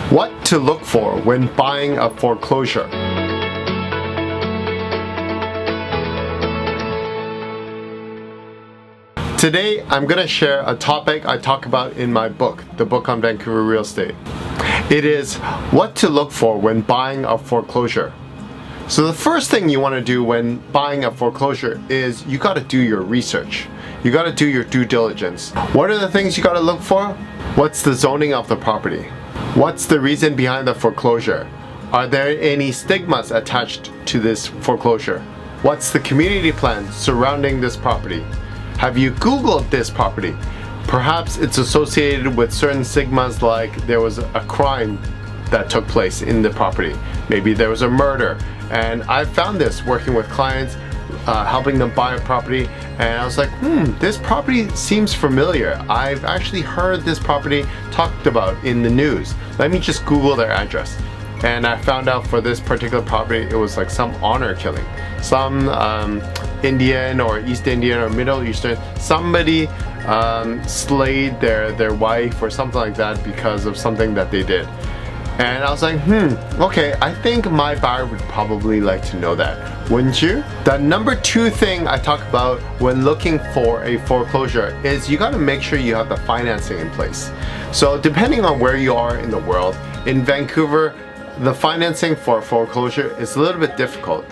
What to look for when buying a foreclosure. Today, I'm going to share a topic I talk about in my book, the book on Vancouver real estate. It is what to look for when buying a foreclosure. So the first thing you want to do when buying a foreclosure is you got to do your research. You got to do your due diligence. What are the things you got to look for? What's the zoning of the property? What's the reason behind the foreclosure? Are there any stigmas attached to this foreclosure? What's the community plan surrounding this property? Have you Googled this property? Perhaps it's associated with certain stigmas, like there was a crime that took place in the property. Maybe there was a murder. And I found this working with clients, helping them buy a property, and I was like, this property seems familiar. I've actually heard this property talked about in the news. Let me just Google their address. And I found out for this particular property, it was like some honor killing. Some Indian or East Indian or Middle Eastern, somebody slayed their wife or something like that because of something that they did. And I was like, okay, I think my buyer would probably like to know that, wouldn't you? The number two thing I talk about when looking for a foreclosure is you gotta make sure you have the financing in place. So depending on where you are in the world, in Vancouver, the financing for a foreclosure is a little bit difficult.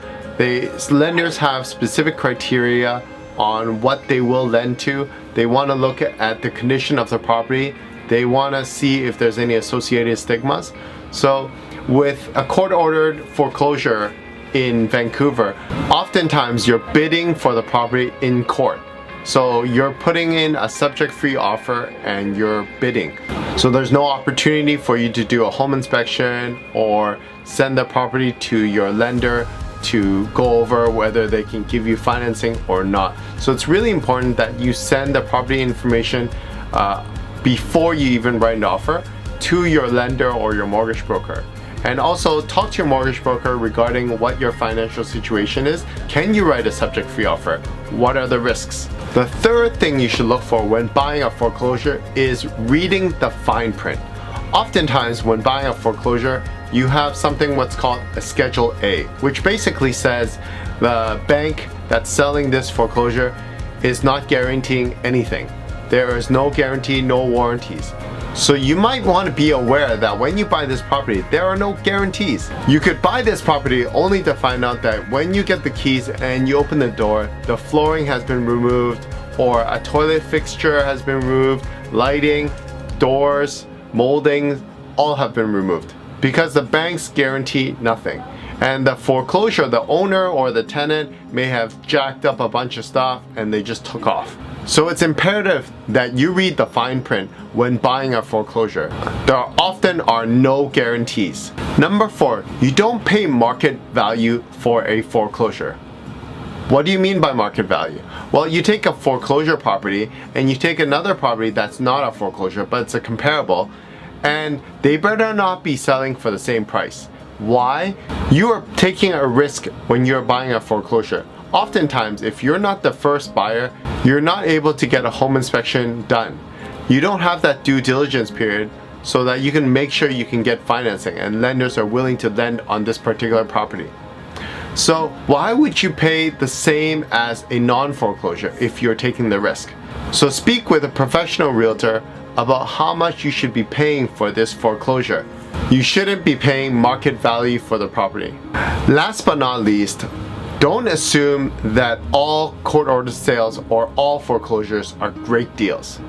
Lenders have specific criteria on what they will lend to. They wanna look at the condition of the property. They wanna see if there's any associated stigmas. So with a court-ordered foreclosure in Vancouver, oftentimes you're bidding for the property in court. So you're putting in a subject-free offer and you're bidding. So there's no opportunity for you to do a home inspection or send the property to your lender to go over whether they can give you financing or not. So it's really important that you send the property information before you even write an offer to your lender or your mortgage broker. And also talk to your mortgage broker regarding what your financial situation is. Can you write a subject-free offer? What are the risks? The third thing you should look for when buying a foreclosure is reading the fine print. Oftentimes when buying a foreclosure, you have something what's called a Schedule A, which basically says the bank that's selling this foreclosure is not guaranteeing anything. There is no guarantee, no warranties. So you might want to be aware that when you buy this property, there are no guarantees. You could buy this property only to find out that when you get the keys and you open the door, the flooring has been removed or a toilet fixture has been removed, lighting, doors, moldings, all have been removed because the banks guarantee nothing. And the foreclosure, the owner or the tenant may have jacked up a bunch of stuff and they just took off. So it's imperative that you read the fine print when buying a foreclosure. There often are no guarantees. Number 4, you don't pay market value for a foreclosure. What do you mean by market value? Well, you take a foreclosure property and you take another property that's not a foreclosure, but it's a comparable, and they better not be selling for the same price. Why? You are taking a risk when you're buying a foreclosure. Oftentimes, if you're not the first buyer, you're not able to get a home inspection done. You don't have that due diligence period so that you can make sure you can get financing and lenders are willing to lend on this particular property. So why would you pay the same as a non-foreclosure if you're taking the risk? So speak with a professional realtor about how much you should be paying for this foreclosure. You shouldn't be paying market value for the property. Last but not least, don't assume that all court-ordered sales or all foreclosures are great deals.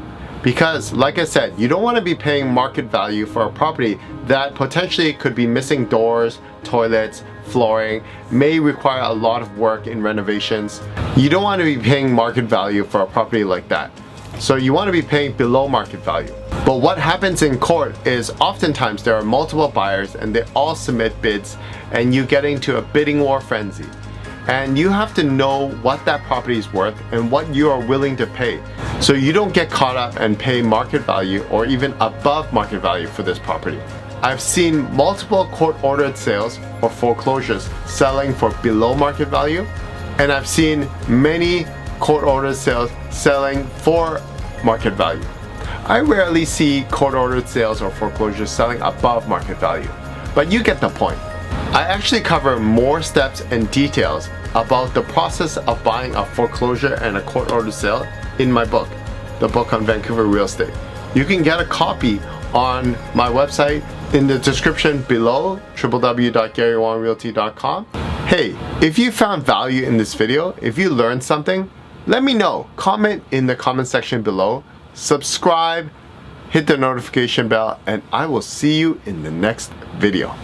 Because, like I said, you don't want to be paying market value for a property that potentially could be missing doors, toilets, flooring, may require a lot of work in renovations. You don't want to be paying market value for a property like that. So you want to be paying below market value. But what happens in court is oftentimes there are multiple buyers and they all submit bids and you get into a bidding war frenzy. And you have to know what that property is worth and what you are willing to pay, so you don't get caught up and pay market value or even above market value for this property. I've seen multiple court-ordered sales or foreclosures selling for below market value, and I've seen many court-ordered sales selling for market value. I rarely see court-ordered sales or foreclosures selling above market value, but you get the point. I actually cover more steps and details about the process of buying a foreclosure and a court-ordered sale in my book, the book on Vancouver real estate. You can get a copy on my website in the description below, www.garywongrealty.com. Hey, if you found value in this video, if you learned something, let me know. Comment in the comment section below, subscribe, hit the notification bell, and I will see you in the next video.